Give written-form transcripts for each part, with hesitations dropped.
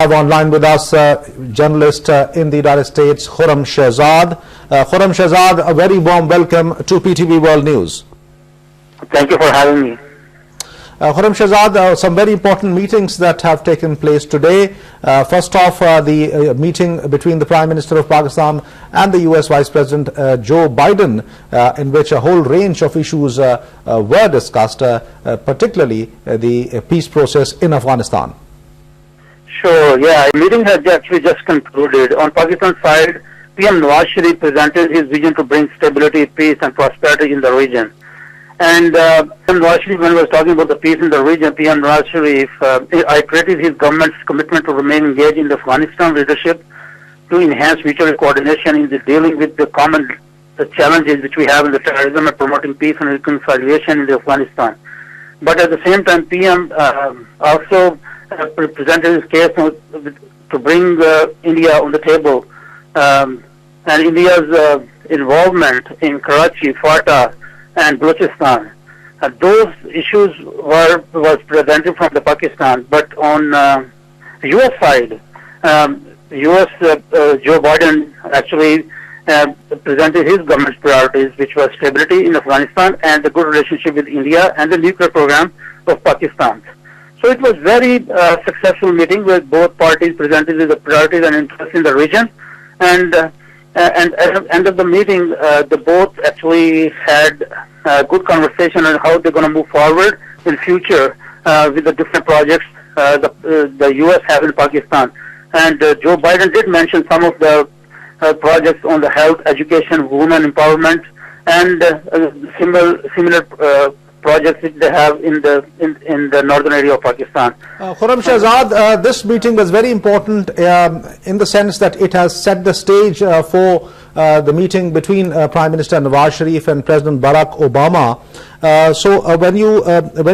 Have online with us journalist in the United States, Khurram Shahzad. Khurram Shahzad, a very warm welcome to PTV World News. Thank you for having me. Khurram Shahzad, some very important meetings that have taken place today. First off, the meeting between the Prime Minister of Pakistan and the US Vice President Joe Biden, in which a whole range of issues were discussed, particularly the peace process in Afghanistan. Sure, yeah, the meeting has actually just concluded. On Pakistan side, PM Nawaz Sharif presented his vision to bring stability, peace and prosperity in the region. And PM Nawaz Sharif, when he was talking about the peace in the region, PM Nawaz Sharif iterated his government's commitment to remain engaged in the Afghanistan leadership to enhance mutual coordination in the dealing with the common challenges which we have in the terrorism and promoting peace and reconciliation in Afghanistan. But at the same time, PM also presented his case to bring India on the table, and India's involvement in Karachi, Fatah, and Balochistan. Those issues was presented from the Pakistan, but on U.S. side, U.S. Joe Biden actually presented his government's priorities, which was stability in Afghanistan and the good relationship with India and the nuclear program of Pakistan. So it was very successful meeting where both parties presented the priorities and interests in the region, and at the end of the meeting, they both actually had a good conversation on how they're going to move forward in future with the different projects the U.S. have in Pakistan. And Joe Biden did mention some of the projects on the health, education, women empowerment, and similar projects which they have in the northern area of Pakistan. Khurram Shahzad, this meeting was very important in the sense that it has set the stage for the meeting between Prime Minister Nawaz Sharif and President Barack Obama. So when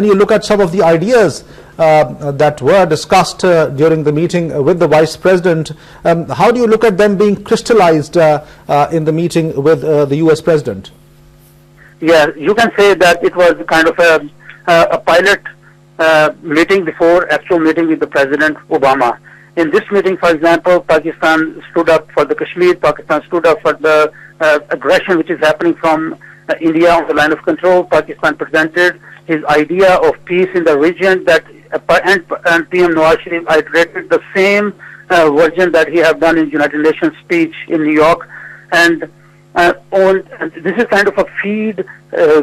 you look at some of the ideas that were discussed during the meeting with the Vice President, how do you look at them being crystallized in the meeting with the US President? Yeah, you can say that it was kind of a pilot meeting before actual meeting with the President Obama. In this meeting, for example, Pakistan stood up for the Kashmir, Pakistan stood up for the aggression which is happening from India on the line of control. Pakistan presented his idea of peace in the region that and PM Nawaz Sharif iterated the same version that he have done in United Nations speech in New York. And this is kind of a feed,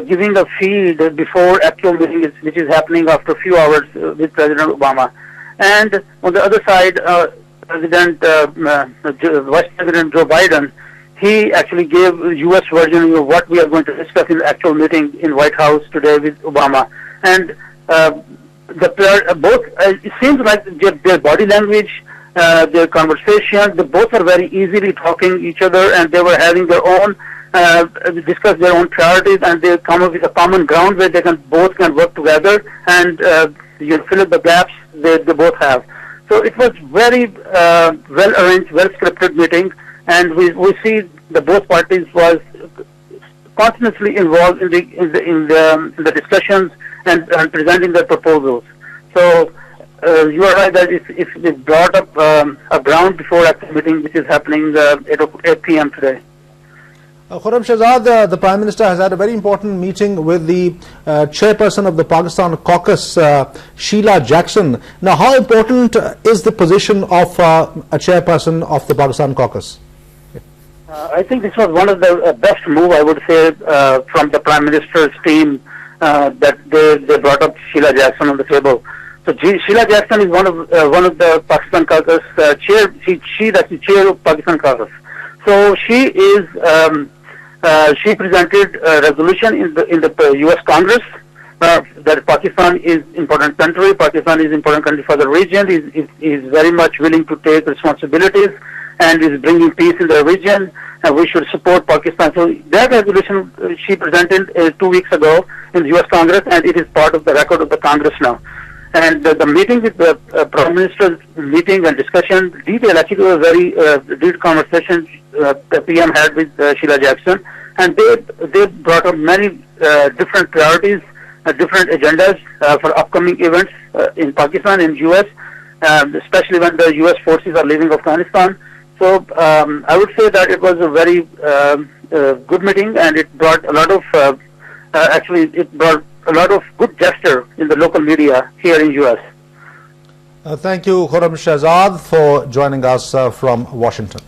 giving a feed before actual meeting, which is happening after a few hours with President Obama. And on the other side, Vice President Joe Biden, he actually gave U.S. version of what we are going to discuss in the actual meeting in White House today with Obama. And it seems like their body language, their conversation, they both are very easily talking each other, and they were having their own, discuss their own priorities, and they come up with a common ground where they both can work together and fill up the gaps they both have. So it was very well arranged, well scripted meeting, and we see the both parties was continuously involved in the discussions and presenting their proposals. So you are right that it brought up a ground before actual meeting, which is happening 8 p.m. today. Khurram Shahzad, the Prime Minister has had a very important meeting with the chairperson of the Pakistan caucus, Sheila Jackson. Now, how important is the position of a chairperson of the Pakistan caucus? I think this was one of the best move, I would say, from the Prime Minister's team, that they brought up Sheila Jackson on the table. So Sheila Jackson is one of the Pakistan caucus chair. That's the chair of Pakistan caucus. So she is she presented a resolution in the U.S. Congress that Pakistan is important country. Pakistan is important country for the region. Is very much willing to take responsibilities and is bringing peace in the region. And we should support Pakistan. So that resolution she presented 2 weeks ago in the U.S. Congress, and it is part of the record of the Congress now. And the meeting with the Prime Minister's meeting and discussion, detail, actually was a very detailed conversation the PM had with Sheila Jackson. And they brought up many different priorities, different agendas for upcoming events in Pakistan and US. especially when the U.S. forces are leaving Afghanistan. So I would say that it was a very good meeting, and it brought a lot of it brought a lot of good gesture in the local media here in U.S. Thank you, Khurram Shahzad, for joining us from Washington.